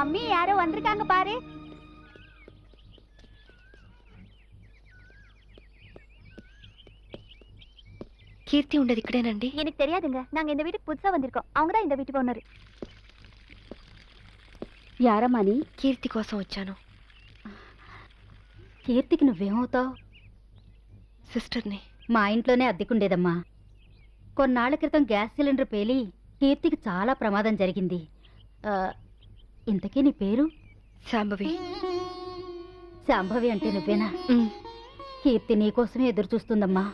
Mummy யாரோ வந்திருக்காங்க பாரு. கீர்த்தி ఉండదు ఇక్కడేనండి? எனக்கு தெரியாதுங்க. நாங்க இந்த வீட்டுக்கு புதுசா வந்திருக்கோம். அவங்க தான் இந்த வீட்டுக்கு ఓనర్. యారమ్మా నీ? కీర్తి కోసం వచ్చాను. కీర్తికి నువ్వేమవుతావు? సిస్టర్ని. మా ఇంట్లోనే అద్దెకుండేదమ్మా. కొన్నాళ్ల క్రితం గ్యాస్ సిలిండర్ పేలి కీర్తికి చాలా ప్రమాదం జరిగింది. ఇంతకీ నీ పేరు? శాంభవి. శాంభవి అంటే నువ్వేనా? కీర్తి నీకోసమే ఎదురు చూస్తుందమ్మా.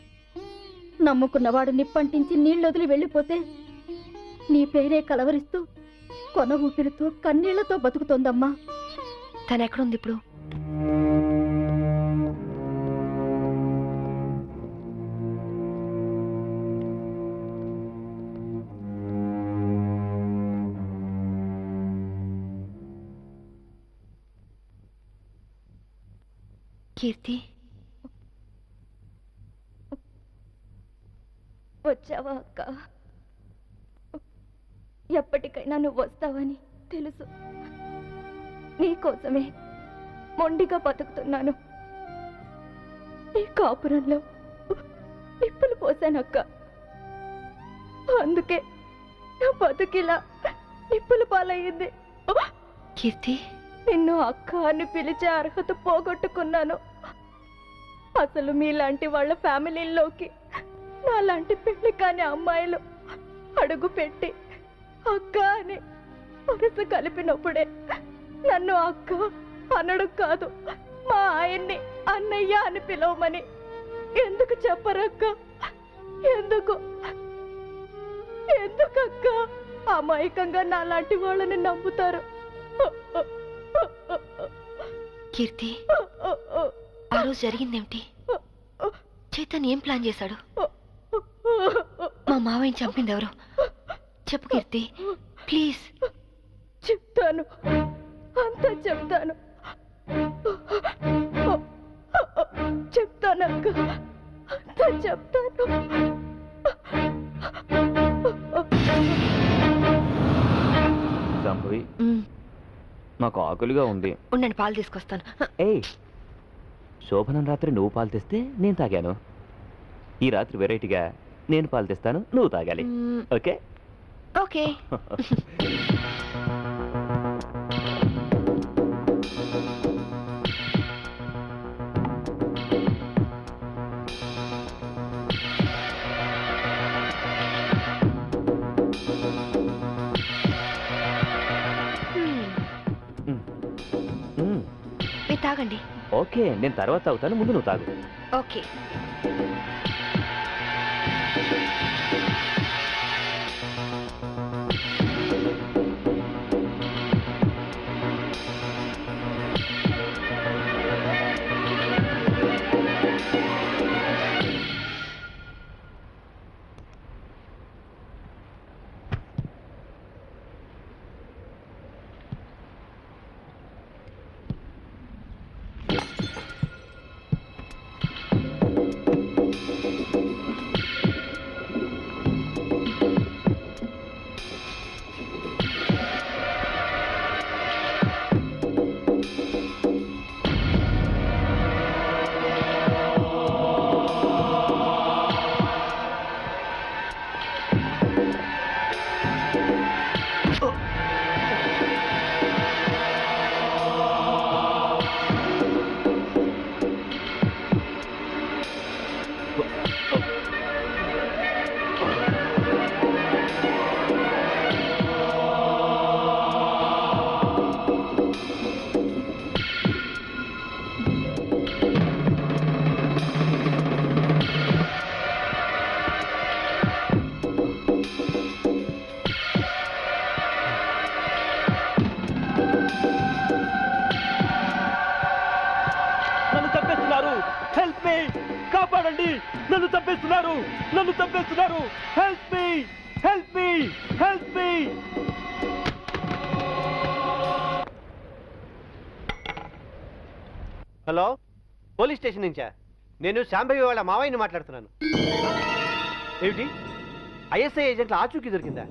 నమ్ముకున్నవాడు నిప్పంటించి నీళ్ళొదిలి వెళ్ళిపోతే నీ పేరే కలవరిస్తూ కొన ఊపిరితో కన్నీళ్లతో బతుకుతోందమ్మా. తను ఎక్కడుంది ఇప్పుడు? కీర్తి వచ్చావా అక్క? ఎప్పటికైనా నువ్వు వస్తావని తెలుసు. నీకోసమే మొండిగా బతుకుతున్నాను. ఈ కాపురంలో నిప్పులు పోసానక్క. అందుకే నా బతుకిలా నిప్పుల పాలయ్యింది. కీర్తి, నిన్ను అక్క అని పిలిచే అర్హత పోగొట్టుకున్నాను. అసలు మీలాంటి వాళ్ళ ఫ్యామిలీల్లోకి నాలాంటి పెళ్లి కాని అమ్మాయిలు అడుగు పెట్టి అక్క అని మనసు కలిపినప్పుడే నన్ను అక్క అనడం కాదు, మా ఆయన్ని అన్నయ్య అని పిలవమని ఎందుకు చెప్పరక్క? ఎందుకు ఎందుకక్క అమాయకంగా నాలాంటి వాళ్ళని నమ్ముతారు? కీర్తి, ఆ రోజు జరిగిందేమిటి? చైతన్ ఏం ప్లాన్ చేశాడు? మా మావయ్యని చంపింది ఎవరు? చెప్పు కీర్తి, ప్లీజ్. చెప్తాను, అంతా చెప్తాను. చెప్తానక్క, అంతా చెప్తాను. సంభవి, నాకు ఆకలిగా ఉంది. ఉండండి, పాలు తీసుకొస్తాను. ఏయ్, శోభనం రాత్రి నువ్వు పాలు తెస్తే నేను తాగాను. ఈ రాత్రి వెరైటీగా నేను పాలు తెస్తాను, నువ్వు తాగాలి. Okay okay. మీరు తాగండి. ఓకే, నేను తర్వాత తాగుతాను, ముందు నువ్వు తాగు. ఓకే. కాపాడండి, నన్ను చంపేస్తున్నారు, నన్ను చంపేస్తున్నారు. Help me, help me, help me. Hello, police station నుంచా? నేను శాంభవి వాళ్ళ మావయ్యని మాట్లాడుతున్నాను. ఏమిటి, ఐఎస్ఐ ఏజెంట్ల ఆచూకీ దొరికిందా?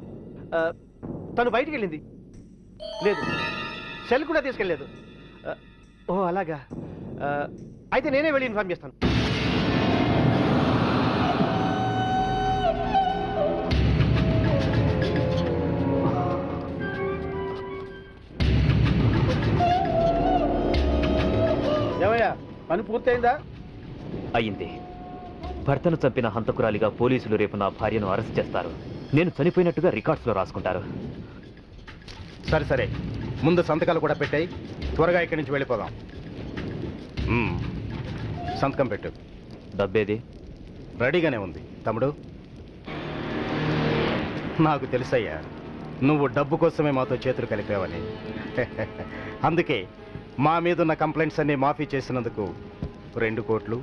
తను బయటికి వెళ్ళింది? లేదు, సెల్ కూడా తీసుకెళ్ళలేదు. ఓ అలాగా. అయితే నేనే వెళ్ళి ఇన్ఫార్మ్ చేస్తాను. ఏమయ్యా, పని పూర్తయిందా? అయింది. భర్తను చంపిన హంతకురాలిగా పోలీసులు రేపు నా భార్యను అరెస్ట్ చేస్తారు. నేను చనిపోయినట్టుగా రికార్డ్స్లో రాసుకుంటారు. సరే సరే, ముందు సంతకాలు కూడా పెట్టాయి. త్వరగా ఇక్కడి నుంచి వెళ్ళిపోదాం. సంతకం పెట్టు. డబ్బేది? రెడీగానే ఉంది తమ్ముడు. నాకు తెలుసయ్యా, నువ్వు డబ్బు కోసమే మాతో చేతులు కలిపావని. అందుకే మా మీదున్న కంప్లైంట్స్ అన్ని మాఫీ చేసినందుకు 2 కోట్లు,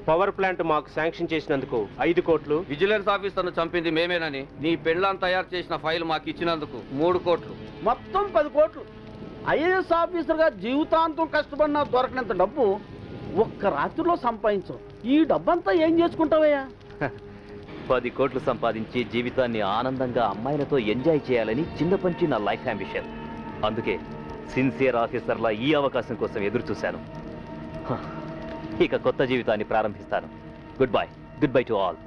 పవర్ ప్లాంట్ మాకు శాంక్షన్ చేసినందుకు 5 కోట్లు, విజిలెన్స్ ఆఫీసర్ను చంపింది మేమేనని నీ పెళ్ళాన్ని తయారు చేసిన ఫైల్ మాకు ఇచ్చినందుకు 3 కోట్లు. మొత్తం 10 కోట్లు. ఐఏఎస్ ఆఫీసర్గా జీవితాంతం కష్టపడినా దొరకనంత డబ్బు ఒక్క రాత్రిలో సంపాదించు. ఈ డబ్బంతా ఏం చేసుకుంటావయ్యా? 10 కోట్లు సంపాదించి జీవితాన్ని ఆనందంగా అమ్మాయిలతో ఎంజాయ్ చేయాలని చిన్నపంచి నా లైఫ్ అంబిషన్. అందుకే సిన్సియర్ ఆఫీసర్లా ఈ అవకాశం కోసం ఎదురు చూశాను. ఇక కొత్త జీవితాన్ని ప్రారంభిస్తాను. Good bye to all.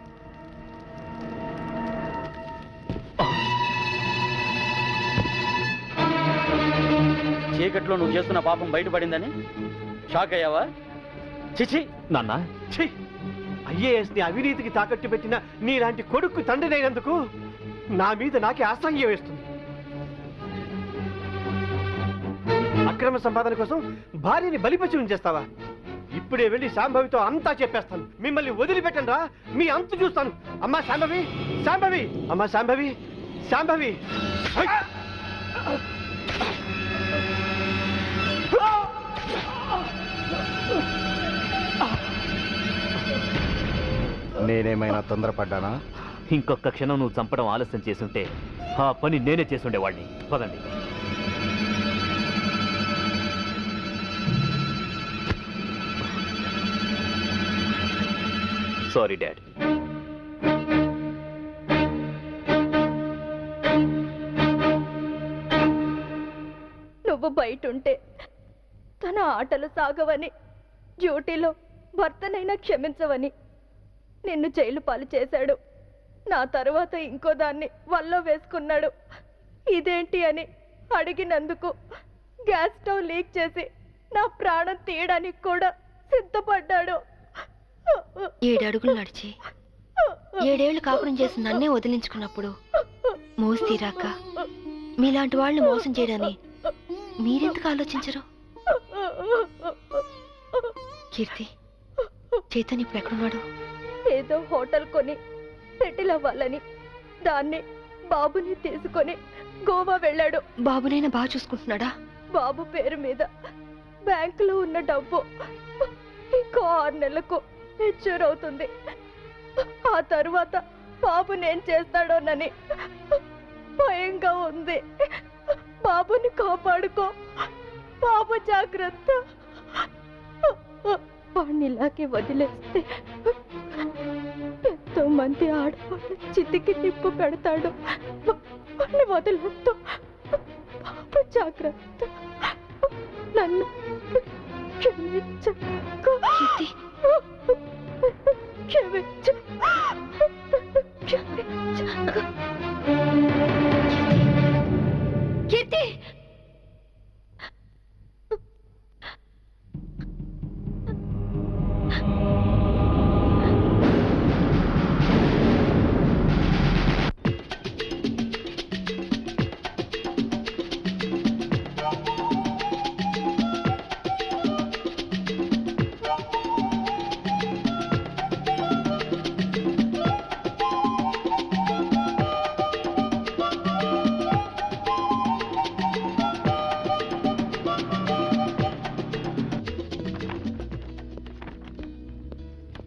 చీకట్లో నువ్వు చేస్తున్న పాపం బయటపడిందని షాక్ అయ్యావా? చిచి నాన్న, ఛీ! ఐఏఎస్ని అవినీతికి తాకట్టు పెట్టిన నీలాంటి కొడుకు తండ్రినైనందుకు నా మీద నాకే అసహ్యం వేస్తుంది. అక్రమ సంపాదన కోసం భార్యని బలిపశువుని ఉంచేస్తావా? ఇప్పుడే వెళ్ళి శాంభవితో అంతా చెప్పేస్తాను. మిమ్మల్ని వదిలిపెట్టండి రా, మీ అంతు చూస్తాను. అమ్మా శాంభవి, శాంభవి, అమ్మా శాంభవి, శాంభవి. నేనేమైనా తొందరపడ్డానా? ఇంకొక క్షణం నువ్వు చంపడం ఆలస్యం చేసుంటే ఆ పని నేనే చేసుండేవాడిని. పదండి. Sorry dad. నువ్వు బయటుంటే తన ఆటలు సాగవని, డ్యూటీలో భర్తనైనా క్షమించవని నిన్ను జైలు పాలు చేశాడు. నా తర్వాత ఇంకో దాన్ని వల్లో వేసుకున్నాడు. ఇదేంటి అని అడిగినందుకు గ్యాస్ స్టవ్ లీక్ చేసి నా ప్రాణం తీయడానికి కూడా సిద్ధపడ్డాడు. 7 అడుగులు నడిచి 7 ఏళ్లు కాపురం చేసి నన్నే వదిలించుకున్నప్పుడు మోసి తీరాక మీలాంటి వాళ్ళని మోసం చేయడాన్ని మీరెందుకు ఆలోచించరు? కీర్తి, చైతన్య ఇప్పుడు ఎక్కడున్నాడు? ఏదో హోటల్ కొని సెటిల్ అవ్వాలని దాన్ని బాబుని తీసుకొని గోవా వెళ్ళాడు. బాబునైనా బాగా చూసుకుంటున్నాడా? బాబు పేరు మీద బ్యాంకులో ఉన్న డబ్బు ఇంకో 6 నెలలకు మెచ్యూర్ అవుతుంది. ఆ తరువాత బాబు నేను చేస్తాడోనని భయంగా ఉంది. బాబుని కాపాడుకో, బాబు జాగ్రత్త. వాడిని ఇలాగే వదిలేస్తే ఎంతో మంది ఆడవాళ్ళు చితికి నిప్పు పెడతాడు. వాడిని వదిలేస్తూ బాబు జాగ్రత్త. నన్ను క్షమించు. క్షమించు. Keerthi,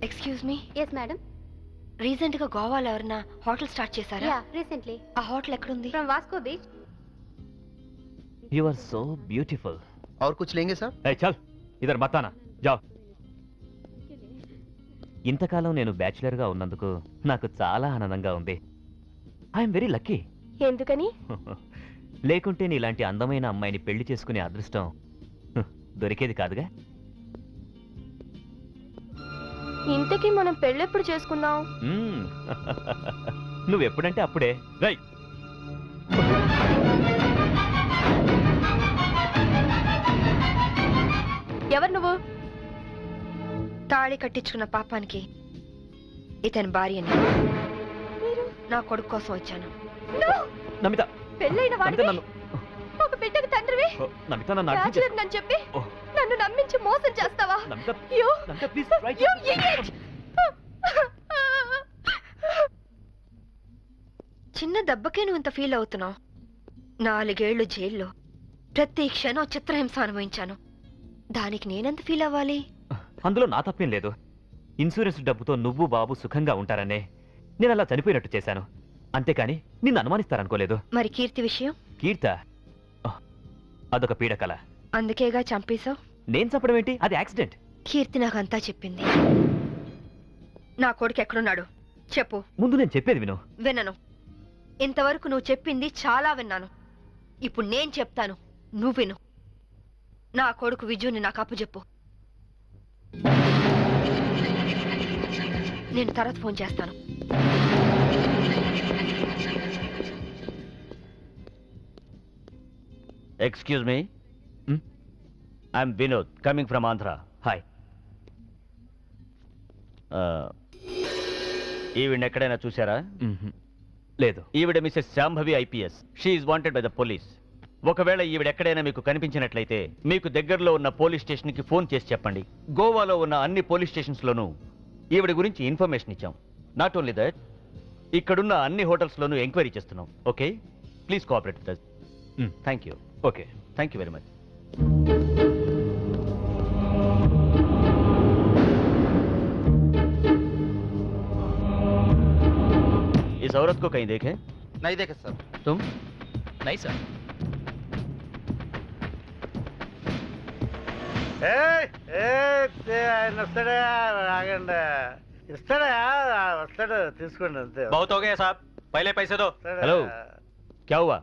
excuse me. Yes madam. Recent గా గోవాలో ఎవరన్నా హోటల్ స్టార్ట్ చేశారా? Yeah, recently. ఆ హోటల్ ఎక్కడుంది? From Vasco beach. You are so beautiful. और कुछ लेंगे सर? ఏ చల్, ఇదర్ మతానా జా. ఇంతకాలం నేను బ్యాచులర్గా ఉన్నందుకు నాకు చాలా ఆనందంగా ఉంది. I'm very lucky. ఎందుకని? లేకుంటే నీలాంటి అందమైన అమ్మాయిని పెళ్లి చేసుకునే అదృష్టం దొరికేది కాదుగా. ఇంతకీ మనం పెళ్ళెప్పుడు చేసుకుందాం? మ్మ్. నువ్వెప్పుడంటే అప్పుడే. రై ఎవరు నువ్వు? తాళి కట్టించుకున్న పాపానికి ఇతని భార్యని నా కొడుకు కోసం వచ్చాను. నమిత, పెళ్ళైన నమిత నన్ను ఒక బిడ్డకు తండ్రివి ఓ, నమిత నన్ను అర్థం చేసుకో. నన్ను చెప్పి ఓ, నన్ను నమ్మించి మోసం చేస్తావా? Namitha, You! Namitha, please try to- You idiot! చిన్న దెబ్బకే నువ్వు ఇంత ఫీల్ అవుతున్నావు. 4 ఏళ్లు జైల్లో ప్రతి క్షణం చిత్రహింస అనుభవించాను. దానికి నేనెంత ఫీల్ అవ్వాలి? అందులో నా తప్పేం లేదు. ఇన్సూరెన్స్ డబ్బుతో నువ్వు బాబు సుఖంగా ఉంటారనే నేను అలా చనిపోయినట్టు చేశాను. అంతేకాని నిన్ను అనుమానిస్తారనుకోలేదు. మరి కీర్తి విషయం? కీర్త అదొక పీడకల. అందుకేగా చంపేశావు. నేను చెప్పడం ఏంటి? అది యాక్సిడెంట్. కీర్తి నాకంతా చెప్పింది. నా కొడుకు ఎక్కడున్నాడు చెప్పు. ముందు నేను చెప్పేది విను. వినను. ఇంతవరకు నువ్వు చెప్పింది చాలా విన్నాను. ఇప్పుడు నేను చెప్తాను, నువ్వు విను. నా కొడుకు విజుని నాకు అప్పచెప్పు. నేను తర్వాత ఫోన్ చేస్తాను. Excuse me, I'm Vinod coming from Andhra. Hi. ఈవిడ ఎక్కడైనా చూసారా? లేదు. ఈవిడ Mrs Shambhavi IPS. She is wanted by the police. ఒకవేళ ఈవిడ ఎక్కడైనా మీకు కనిపించినట్లయితే మీకు దగ్గరలో ఉన్న పోలీస్ స్టేషన్కి ఫోన్ చేసి చెప్పండి. గోవాలో ఉన్న అన్ని పోలీస్ స్టేషన్స్లోనూ ఈవిడ గురించి ఇన్ఫర్మేషన్ ఇచ్చాం. నాట్ ఓన్లీ దట్, ఇక్కడున్న అన్ని హోటల్స్లోనూ ఎంక్వైరీ చేస్తున్నాం. Okay, please cooperate with us. Thank you. Okay, thank you very much. इस औरत को कहीं देखे? नहीं देखे सर. तुम? నై సార్. ఆయన వస్తాడా? ఆగండి, ఇస్తాడా? వస్తాడు, తీసుకోండి అంతే. बहुत हो गया साहब, पहले पैसे दो. हेलो, क्या हुआ?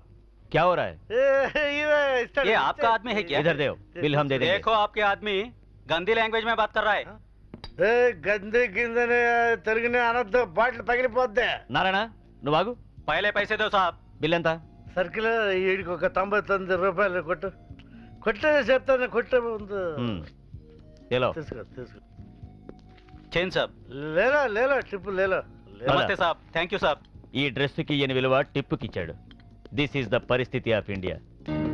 क्या हो रहा है? ये आपका आदमी है क्या? इधर देव, बिल हम दे देंगे. देखो आपके आदमी गंदी लैंग्वेज में बात कर रहा है. గంది గిందని తెలుగునే అనొద్దు, బాటిల్ పగిలిపోద్ది. నారాయణ, నువ్వు ఆగు. पहले पैसे दो साहब. బిల్ ఎంత? సర్కిల్ వీడికి ఒక 99 రూపాయలు కొట్టు. కొట్టే చెప్తాను, కొట్టే ముందు ఏలో తీసుకో తీసుకో. चेन साहब. లేలో లేలో ట్రిప్ లేలో. नमस्ते साहब, थैंक यू साहब. ఈ డ్రెస్కి ఈయన విలువ టిప్పుకి ఇచ్చాడు. దిస్ ఈస్ ద పరిస్థితి ఆఫ్ ఇండియా.